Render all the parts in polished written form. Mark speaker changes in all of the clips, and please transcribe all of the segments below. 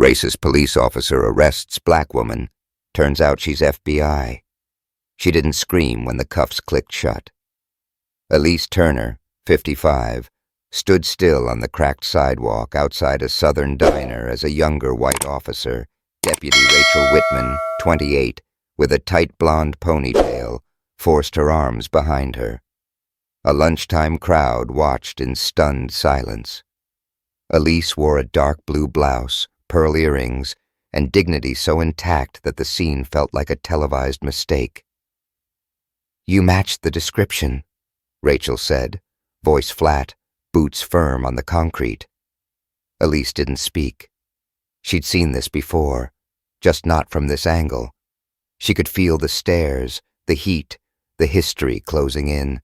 Speaker 1: Racist police officer arrests black woman. Turns out she's FBI. She didn't scream when the cuffs clicked shut. Elise Turner, 55, stood still on the cracked sidewalk outside a southern diner as a younger white officer, Deputy Rachel Whitman, 28, with a tight blonde ponytail, forced her arms behind her. A lunchtime crowd watched in stunned silence. Elise wore a dark blue blouse, pearl earrings, and dignity so intact that the scene felt like a televised mistake. "You matched the description," Rachel said, voice flat, boots firm on the concrete. Elise didn't speak. She'd seen this before, just not from this angle. She could feel the stares, the heat, the history closing in.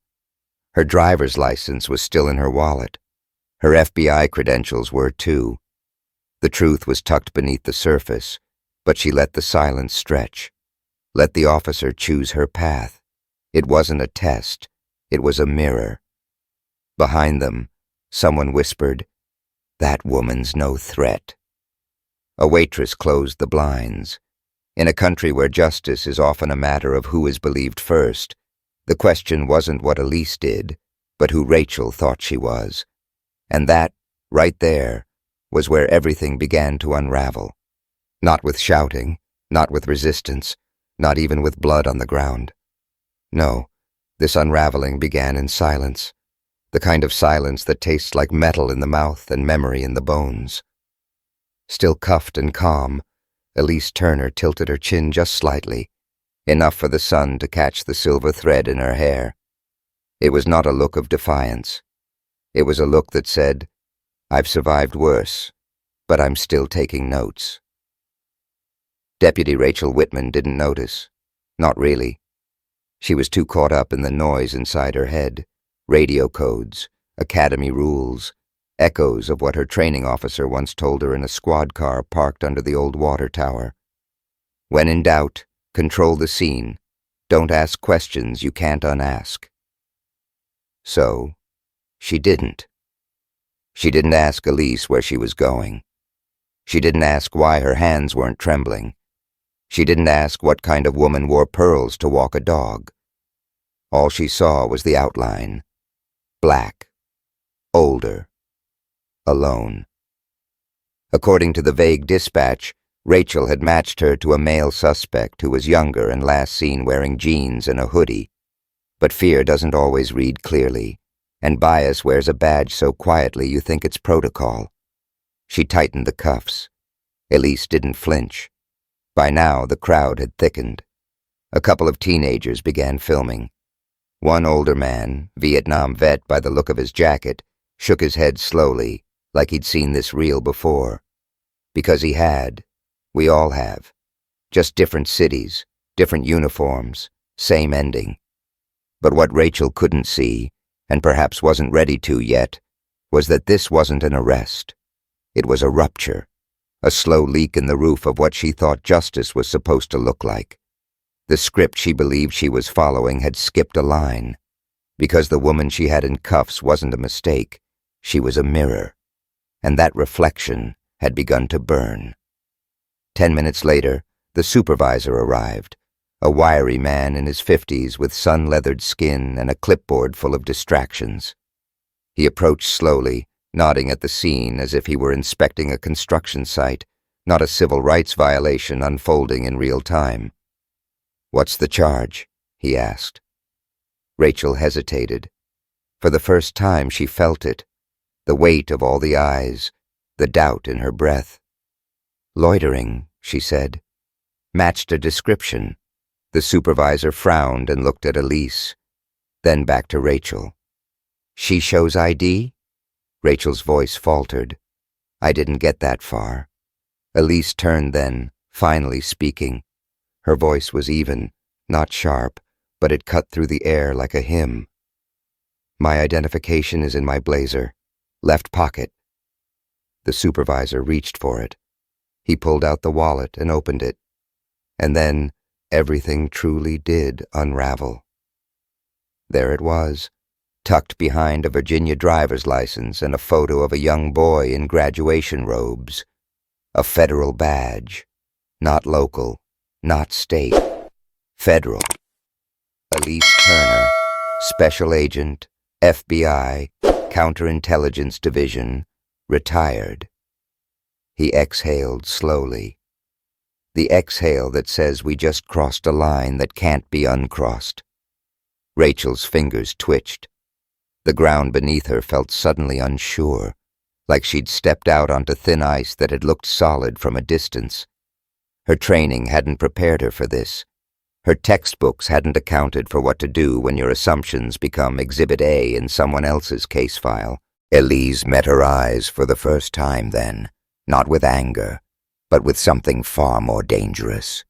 Speaker 1: Her driver's license was still in her wallet. Her FBI credentials were too. The truth was tucked beneath the surface, but she let the silence stretch. Let the officer choose her path. It wasn't a test. It was a mirror. Behind them, someone whispered, "That woman's no threat." A waitress closed the blinds. In a country where justice is often a matter of who is believed first, the question wasn't what Elise did, but who Rachel thought she was. And that, right there, was where everything began to unravel. Not with shouting, not with resistance, not even with blood on the ground. No, this unraveling began in silence, the kind of silence that tastes like metal in the mouth and memory in the bones. Still cuffed and calm, Elise Turner tilted her chin just slightly, enough for the sun to catch the silver thread in her hair. It was not a look of defiance. It was a look that said, "I've survived worse, but I'm still taking notes." Deputy Rachel Whitman didn't notice. Not really. She was too caught up in the noise inside her head, radio codes, academy rules, echoes of what her training officer once told her in a squad car parked under the old water tower. When in doubt, control the scene. Don't ask questions you can't unask. So, she didn't. She didn't ask Elise where she was going. She didn't ask why her hands weren't trembling. She didn't ask what kind of woman wore pearls to walk a dog. All she saw was the outline. Black. Older. Alone. According to the vague dispatch, Rachel had matched her to a male suspect who was younger and last seen wearing jeans and a hoodie. But fear doesn't always read clearly, and bias wears a badge so quietly you think it's protocol. She tightened the cuffs. Elise didn't flinch. By now, the crowd had thickened. A couple of teenagers began filming. One older man, Vietnam vet by the look of his jacket, shook his head slowly, like he'd seen this reel before. Because he had. We all have. Just different cities, different uniforms, same ending. But what Rachel couldn't see, and perhaps wasn't ready to yet, was that this wasn't an arrest. It was a rupture, a slow leak in the roof of what she thought justice was supposed to look like. The script she believed she was following had skipped a line. Because the woman she had in cuffs wasn't a mistake, she was a mirror. And that reflection had begun to burn. 10 minutes later, the supervisor arrived, a wiry man in his 50s with sun-leathered skin and a clipboard full of distractions. He approached slowly, nodding at the scene as if he were inspecting a construction site, not a civil rights violation unfolding in real time. "What's the charge?" he asked. Rachel hesitated. For the first time she felt it, the weight of all the eyes, the doubt in her breath. "Loitering," she said. "Matched a description." The supervisor frowned and looked at Elise, then back to Rachel. "She shows ID?" Rachel's voice faltered. "I didn't get that far." Elise turned then, finally speaking. Her voice was even, not sharp, but it cut through the air like a hymn. "My identification is in my blazer. Left pocket." The supervisor reached for it. He pulled out the wallet and opened it. And then everything truly did unravel. There it was, tucked behind a Virginia driver's license and a photo of a young boy in graduation robes. A federal badge. Not local, not state. Federal. Elise Turner, Special Agent, FBI, Counterintelligence Division, retired. He exhaled slowly. The exhale that says we just crossed a line that can't be uncrossed. Rachel's fingers twitched. The ground beneath her felt suddenly unsure, like she'd stepped out onto thin ice that had looked solid from a distance. Her training hadn't prepared her for this. Her textbooks hadn't accounted for what to do when your assumptions become Exhibit A in someone else's case file. Elise met her eyes for the first time then, not with anger, but with something far more dangerous.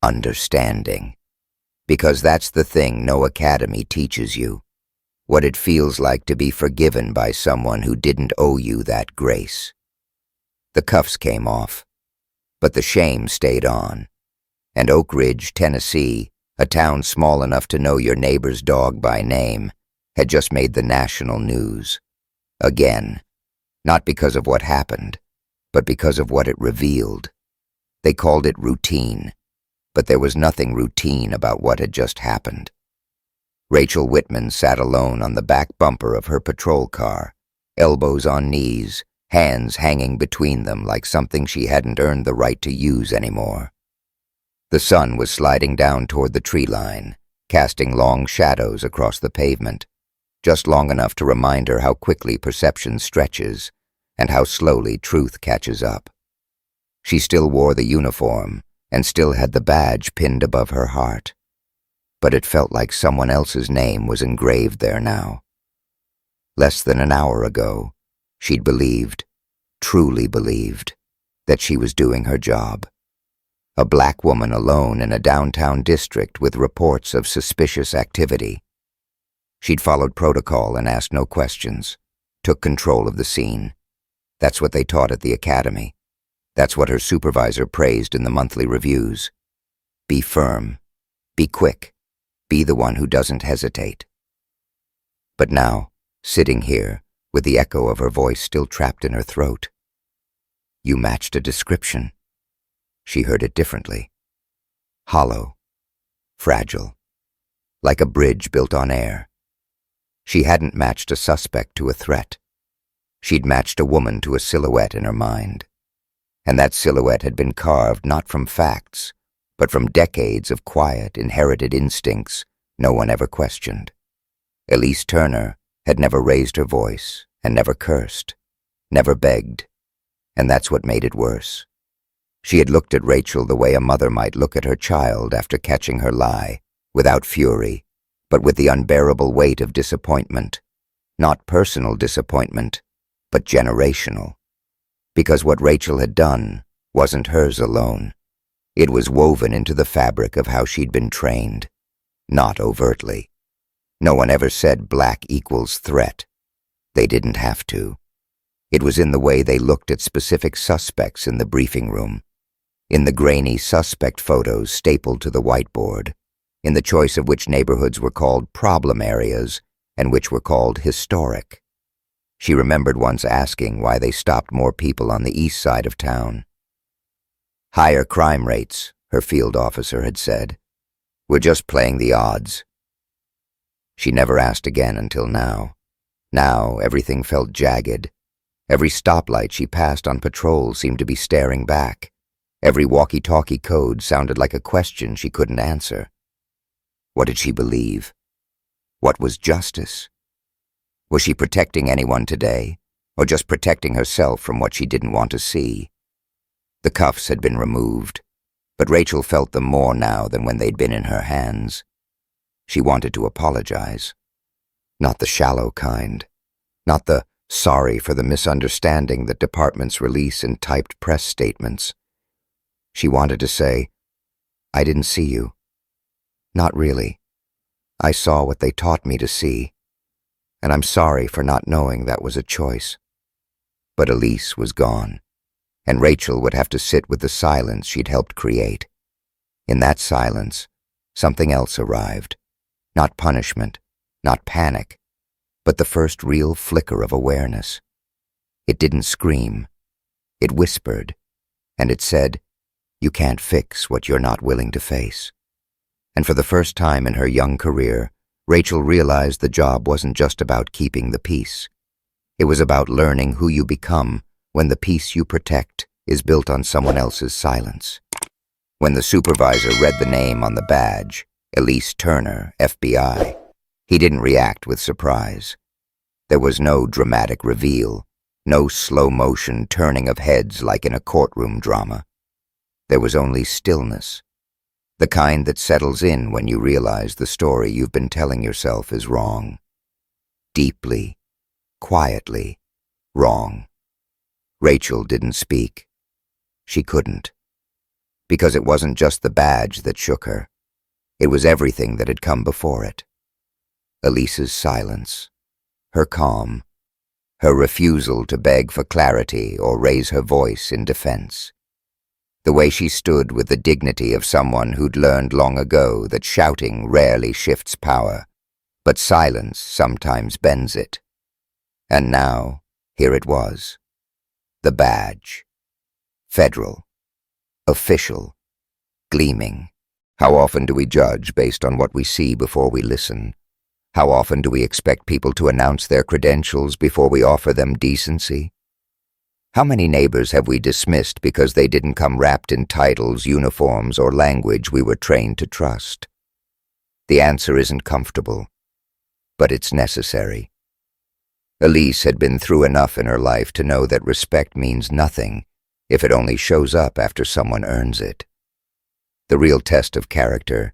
Speaker 1: Understanding. Because that's the thing no academy teaches you. What it feels like to be forgiven by someone who didn't owe you that grace. The cuffs came off, but the shame stayed on. And Oak Ridge, Tennessee, a town small enough to know your neighbor's dog by name, had just made the national news. Again. Not because of what happened, but because of what it revealed. They called it routine, but there was nothing routine about what had just happened. Rachel Whitman sat alone on the back bumper of her patrol car, elbows on knees, hands hanging between them like something she hadn't earned the right to use anymore. The sun was sliding down toward the tree line, casting long shadows across the pavement, just long enough to remind her how quickly perception stretches and how slowly truth catches up. She still wore the uniform and still had the badge pinned above her heart, but it felt like someone else's name was engraved there now. Less than an hour ago, she'd believed, truly believed, that she was doing her job. A black woman alone in a downtown district with reports of suspicious activity. She'd followed protocol and asked no questions, took control of the scene. That's what they taught at the academy. That's what her supervisor praised in the monthly reviews. Be firm. Be quick. Be the one who doesn't hesitate. But now, sitting here, with the echo of her voice still trapped in her throat, you matched a description. She heard it differently. Hollow. Fragile. Like a bridge built on air. She hadn't matched a suspect to a threat. She'd matched a woman to a silhouette in her mind. And that silhouette had been carved not from facts, but from decades of quiet, inherited instincts no one ever questioned. Elise Turner had never raised her voice and never cursed, never begged, and that's what made it worse. She had looked at Rachel the way a mother might look at her child after catching her lie, without fury, but with the unbearable weight of disappointment. Not personal disappointment, but generational. Because what Rachel had done wasn't hers alone. It was woven into the fabric of how she'd been trained. Not overtly. No one ever said black equals threat. They didn't have to. It was in the way they looked at specific suspects in the briefing room, in the grainy suspect photos stapled to the whiteboard, in the choice of which neighborhoods were called problem areas and which were called historic. She remembered once asking why they stopped more people on the east side of town. Higher crime rates, her field officer had said. We're just playing the odds. She never asked again until now. Now everything felt jagged. Every stoplight she passed on patrol seemed to be staring back. Every walkie-talkie code sounded like a question she couldn't answer. What did she believe? What was justice? Was she protecting anyone today, or just protecting herself from what she didn't want to see? The cuffs had been removed, but Rachel felt them more now than when they'd been in her hands. She wanted to apologize. Not the shallow kind. Not the sorry for the misunderstanding that departments release in typed press statements. She wanted to say, I didn't see you. Not really. I saw what they taught me to see, and I'm sorry for not knowing that was a choice. But Elise was gone, and Rachel would have to sit with the silence she'd helped create. In that silence, something else arrived. Not punishment, not panic, but the first real flicker of awareness. It didn't scream. It whispered. and it said, "You can't fix what you're not willing to face." And for the first time in her young career, Rachel realized the job wasn't just about keeping the peace. It was about learning who you become when the peace you protect is built on someone else's silence. When the supervisor read the name on the badge, Elise Turner, FBI, he didn't react with surprise. There was no dramatic reveal, no slow-motion turning of heads like in a courtroom drama. There was only stillness, the kind that settles in when you realize the story you've been telling yourself is wrong. Deeply, quietly, wrong. Rachel didn't speak. She couldn't. Because it wasn't just the badge that shook her. It was everything that had come before it. Elise's silence, her calm, her refusal to beg for clarity or raise her voice in defense. The way she stood with the dignity of someone who'd learned long ago that shouting rarely shifts power, but silence sometimes bends it. And now, here it was. The badge. Federal. Official. Gleaming. How often do we judge based on what we see before we listen? How often do we expect people to announce their credentials before we offer them decency? How many neighbors have we dismissed because they didn't come wrapped in titles, uniforms, or language we were trained to trust? The answer isn't comfortable, but it's necessary. Elise had been through enough in her life to know that respect means nothing if it only shows up after someone earns it. The real test of character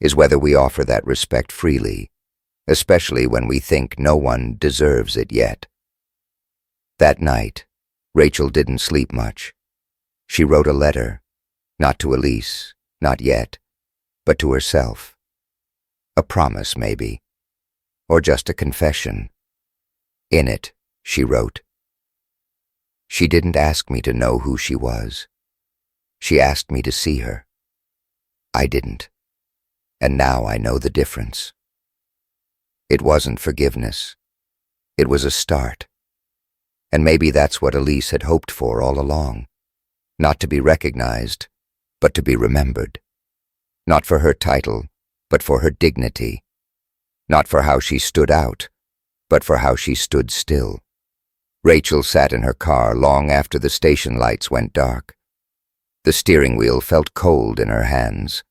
Speaker 1: is whether we offer that respect freely, especially when we think no one deserves it yet. That night, Rachel didn't sleep much. She wrote a letter, not to Elise, not yet, but to herself. A promise, maybe, or just a confession. In it, she wrote, "She didn't ask me to know who she was. She asked me to see her. I didn't, and now I know the difference." It wasn't forgiveness. It was a start. And maybe that's what Elise had hoped for all along. Not to be recognized, but to be remembered. Not for her title, but for her dignity. Not for how she stood out, but for how she stood still. Rachel sat in her car long after the station lights went dark. The steering wheel felt cold in her hands.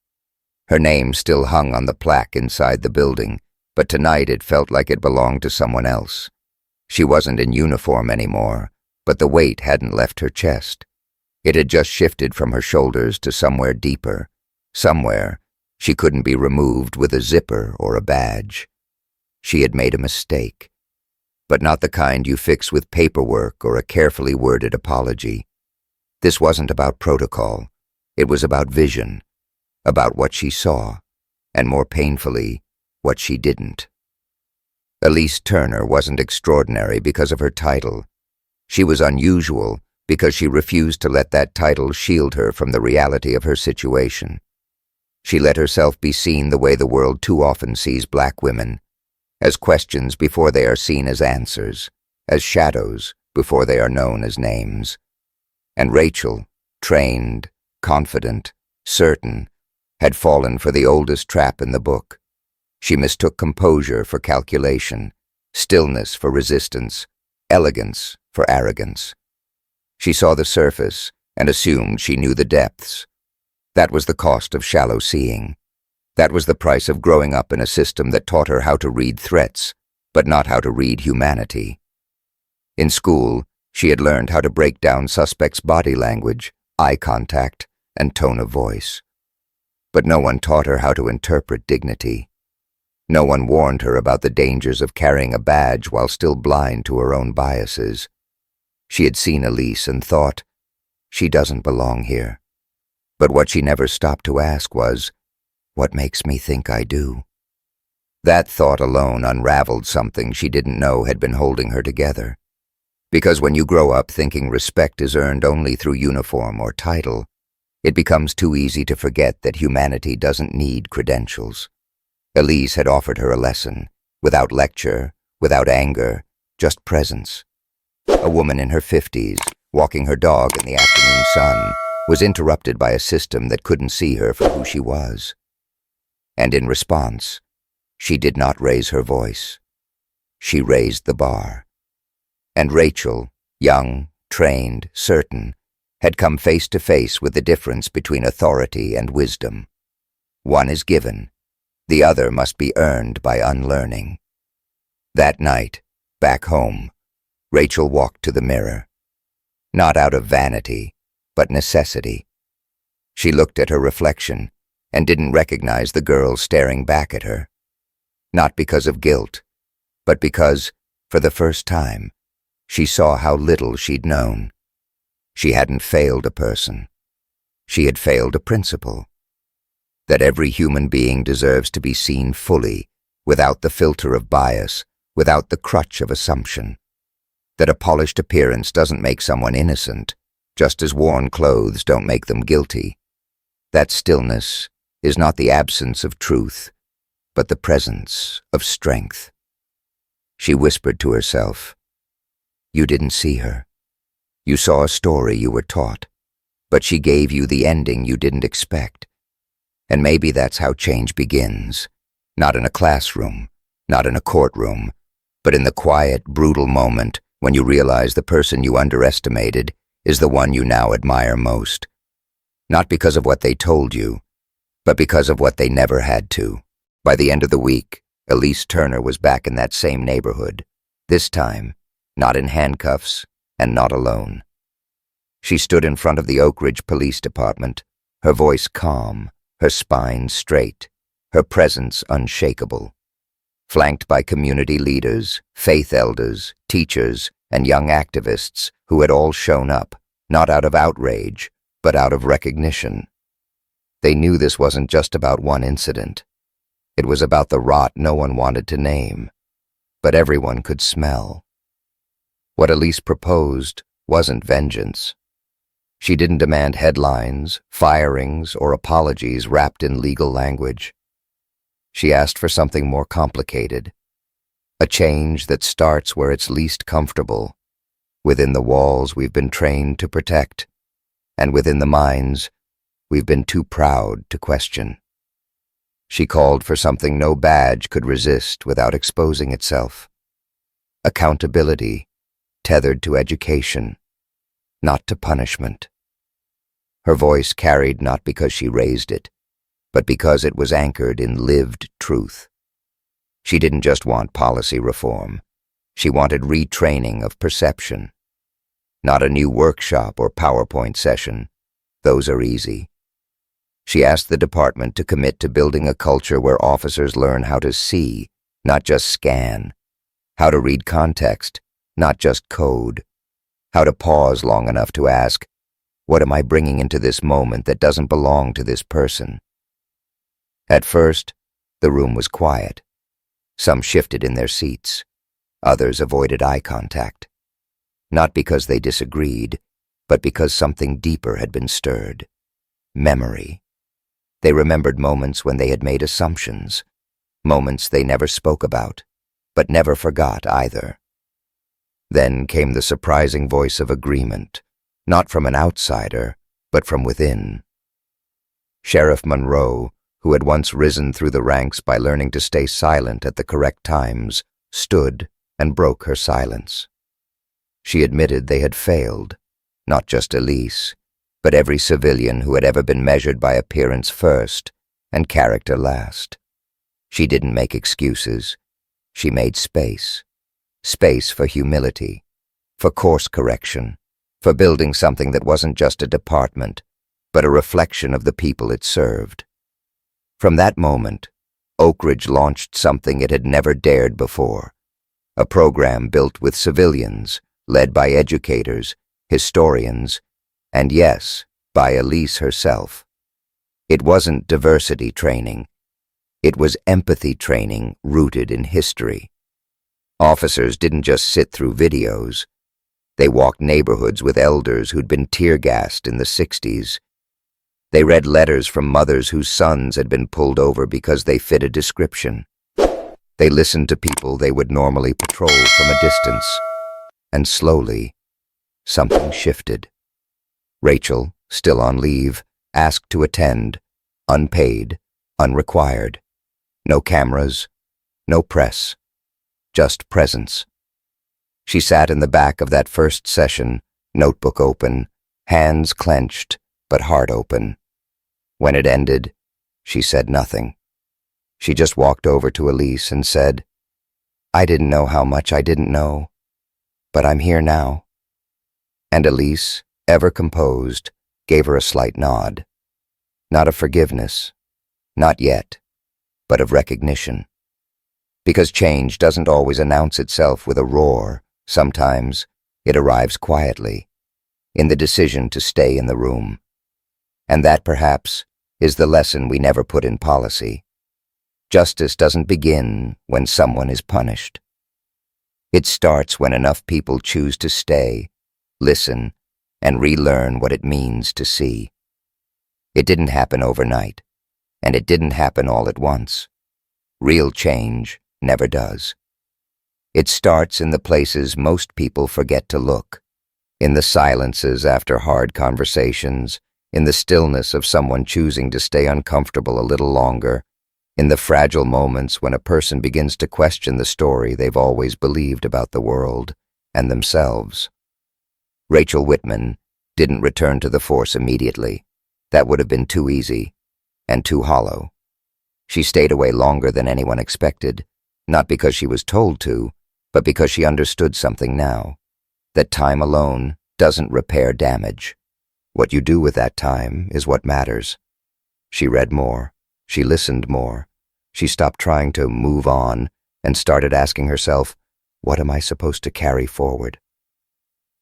Speaker 1: Her name still hung on the plaque inside the building, but tonight it felt like it belonged to someone else. She wasn't in uniform anymore, but the weight hadn't left her chest. It had just shifted from her shoulders to somewhere deeper, somewhere she couldn't be removed with a zipper or a badge. She had made a mistake, but not the kind you fix with paperwork or a carefully worded apology. This wasn't about protocol. It was about vision, about what she saw, and more painfully, what she didn't. Elise Turner wasn't extraordinary because of her title. She was unusual because she refused to let that title shield her from the reality of her situation. She let herself be seen the way the world too often sees black women, as questions before they are seen as answers, as shadows before they are known as names. And Rachel, trained, confident, certain, had fallen for the oldest trap in the book. She mistook composure for calculation, stillness for resistance, elegance for arrogance. She saw the surface and assumed she knew the depths. That was the cost of shallow seeing. That was the price of growing up in a system that taught her how to read threats, but not how to read humanity. In school, she had learned how to break down suspects' body language, eye contact, and tone of voice. But no one taught her how to interpret dignity. No one warned her about the dangers of carrying a badge while still blind to her own biases. She had seen Elise and thought, she doesn't belong here. But what she never stopped to ask was, what makes me think I do? That thought alone unraveled something she didn't know had been holding her together. Because when you grow up thinking respect is earned only through uniform or title, it becomes too easy to forget that humanity doesn't need credentials. Elise had offered her a lesson, without lecture, without anger, just presence. A woman in her 50s, walking her dog in the afternoon sun, was interrupted by a system that couldn't see her for who she was. And in response, she did not raise her voice. She raised the bar. And Rachel, young, trained, certain, had come face to face with the difference between authority and wisdom. One is given, the other must be earned by unlearning. That night, back home, Rachel walked to the mirror. Not out of vanity, but necessity. She looked at her reflection and didn't recognize the girl staring back at her. Not because of guilt, but because, for the first time, she saw how little she'd known. She hadn't failed a person. She had failed a principle. That every human being deserves to be seen fully, without the filter of bias, without the crutch of assumption. That a polished appearance doesn't make someone innocent, just as worn clothes don't make them guilty. That stillness is not the absence of truth, but the presence of strength. She whispered to herself, "You didn't see her. You saw a story you were taught, but she gave you the ending you didn't expect. And maybe that's how change begins, not in a classroom, not in a courtroom, but in the quiet, brutal moment when you realize the person you underestimated is the one you now admire most. Not because of what they told you, but because of what they never had to." By the end of the week, Elise Turner was back in that same neighborhood, this time, not in handcuffs and not alone. She stood in front of the Oak Ridge Police Department, her voice calm, her spine straight, her presence unshakable. Flanked by community leaders, faith elders, teachers, and young activists who had all shown up, not out of outrage, but out of recognition. They knew this wasn't just about one incident. It was about the rot no one wanted to name, but everyone could smell. What Elise proposed wasn't vengeance. She didn't demand headlines, firings, or apologies wrapped in legal language. She asked for something more complicated, a change that starts where it's least comfortable, within the walls we've been trained to protect, and within the minds we've been too proud to question. She called for something no badge could resist without exposing itself. Accountability, tethered to education, not to punishment. Her voice carried not because she raised it, but because it was anchored in lived truth. She didn't just want policy reform. She wanted retraining of perception. Not a new workshop or PowerPoint session. Those are easy. She asked the department to commit to building a culture where officers learn how to see, not just scan, how to read context, not just code, how to pause long enough to ask, what am I bringing into this moment that doesn't belong to this person? At first, the room was quiet. Some shifted in their seats. Others avoided eye contact. Not because they disagreed, but because something deeper had been stirred. Memory. They remembered moments when they had made assumptions, moments they never spoke about, but never forgot either. Then came the surprising voice of agreement, not from an outsider, but from within. Sheriff Monroe, who had once risen through the ranks by learning to stay silent at the correct times, stood and broke her silence. She admitted they had failed, not just Elise, but every civilian who had ever been measured by appearance first and character last. She didn't make excuses. She made space. Space for humility, for course correction, for building something that wasn't just a department, but a reflection of the people it served. From that moment, Oak Ridge launched something it had never dared before, a program built with civilians, led by educators, historians, and yes, by Elise herself. It wasn't diversity training. It was empathy training rooted in history. Officers didn't just sit through videos. They walked neighborhoods with elders who'd been tear-gassed in the 60s. They read letters from mothers whose sons had been pulled over because they fit a description. They listened to people they would normally patrol from a distance. And slowly, something shifted. Rachel, still on leave, asked to attend, unpaid, unrequired. No cameras, no press, just presence. She sat in the back of that first session, notebook open, hands clenched, but heart open. When it ended, she said nothing. She just walked over to Elise and said, "I didn't know how much I didn't know, but I'm here now." And Elise, ever composed, gave her a slight nod. Not of forgiveness, not yet, but of recognition. Because change doesn't always announce itself with a roar. Sometimes it arrives quietly, in the decision to stay in the room. And that, perhaps, is the lesson we never put in policy. Justice doesn't begin when someone is punished. It starts when enough people choose to stay, listen, and relearn what it means to see. It didn't happen overnight, and it didn't happen all at once. Real change never does. It starts in the places most people forget to look, in the silences after hard conversations, in the stillness of someone choosing to stay uncomfortable a little longer, in the fragile moments when a person begins to question the story they've always believed about the world and themselves. Rachel Whitman didn't return to the force immediately. That would have been too easy and too hollow. She stayed away longer than anyone expected, not because she was told to, but because she understood something now, that time alone doesn't repair damage. What you do with that time is what matters. She read more. She listened more. She stopped trying to move on and started asking herself, what am I supposed to carry forward?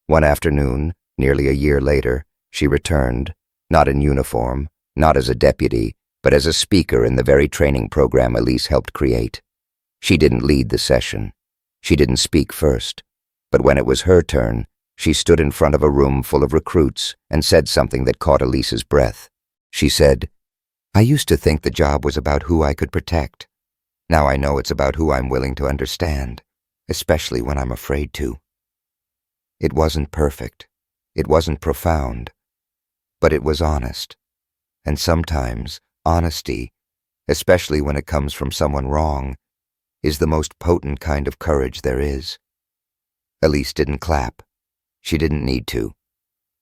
Speaker 1: One afternoon, nearly a year later, she returned, not in uniform, not as a deputy, but as a speaker in the very training program Elise helped create. She didn't lead the session. She didn't speak first. But when it was her turn, she stood in front of a room full of recruits and said something that caught Elise's breath. She said, "I used to think the job was about who I could protect. Now I know it's about who I'm willing to understand, especially when I'm afraid to." It wasn't perfect. It wasn't profound. But it was honest. And sometimes honesty, especially when it comes from someone wrong, is the most potent kind of courage there is. Elise didn't clap. She didn't need to.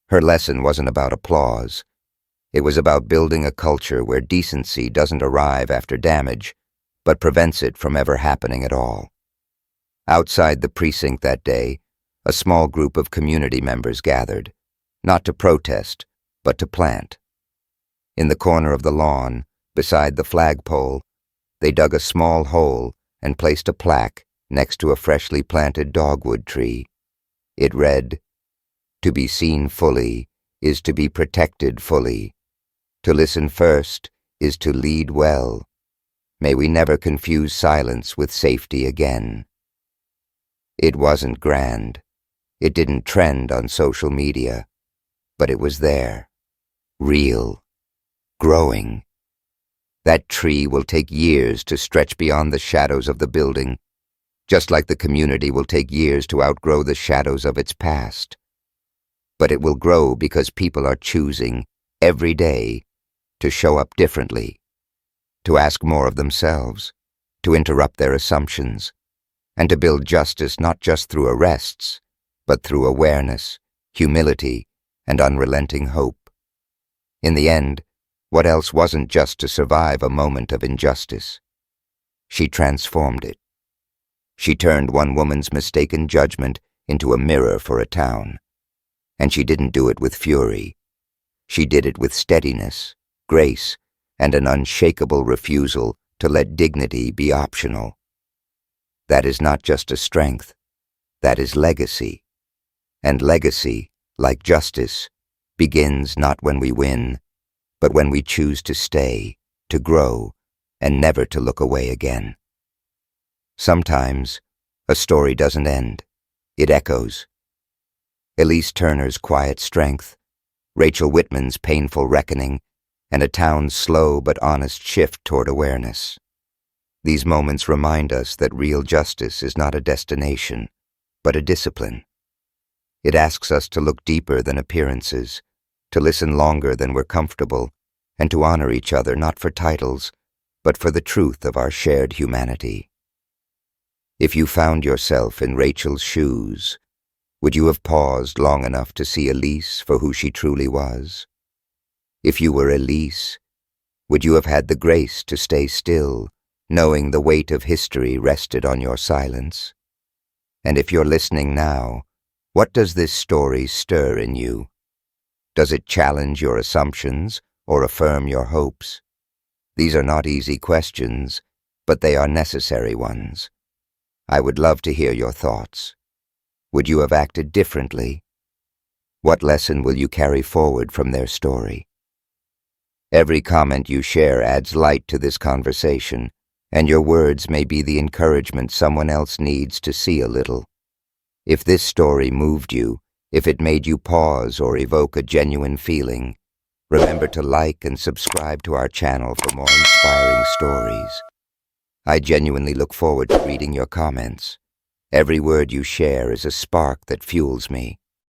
Speaker 1: Her lesson wasn't about applause. It was about building a culture where decency doesn't arrive after damage, but prevents it from ever happening at all. Outside the precinct that day, a small group of community members gathered, not to protest, but to plant. In the corner of the lawn, beside the flagpole, they dug a small hole and placed a plaque next to a freshly planted dogwood tree. It read, "To be seen fully is to be protected fully. To listen first is to lead well. May we never confuse silence with safety again." It wasn't grand. It didn't trend on social media. But it was there. Real. Growing. That tree will take years to stretch beyond the shadows of the building, just like the community will take years to outgrow the shadows of its past. But it will grow because people are choosing, every day, to show up differently, to ask more of themselves, to interrupt their assumptions, and to build justice not just through arrests, but through awareness, humility, and unrelenting hope. In the end, what else wasn't just to survive a moment of injustice? She transformed it. She turned one woman's mistaken judgment into a mirror for a town. And she didn't do it with fury. She did it with steadiness, grace, and an unshakable refusal to let dignity be optional. That is not just a strength. That is legacy. And legacy, like justice, begins not when we win, but when we choose to stay, to grow, and never to look away again. Sometimes, a story doesn't end. It echoes. Elise Turner's quiet strength, Rachel Whitman's painful reckoning, and a town's slow but honest shift toward awareness. These moments remind us that real justice is not a destination, but a discipline. It asks us to look deeper than appearances, to listen longer than we're comfortable, and to honor each other not for titles, but for the truth of our shared humanity. If you found yourself in Rachel's shoes, would you have paused long enough to see Elise for who she truly was? If you were Elise, would you have had the grace to stay still, knowing the weight of history rested on your silence? And if you're listening now, what does this story stir in you? Does it challenge your assumptions or affirm your hopes? These are not easy questions, but they are necessary ones. I would love to hear your thoughts. Would you have acted differently? What lesson will you carry forward from their story? Every comment you share adds light to this conversation, and your words may be the encouragement someone else needs to see a little. If this story moved you, if it made you pause or evoke a genuine feeling, remember to like and subscribe to our channel for more inspiring stories. I genuinely look forward to reading your comments. Every word you share is a spark that fuels me.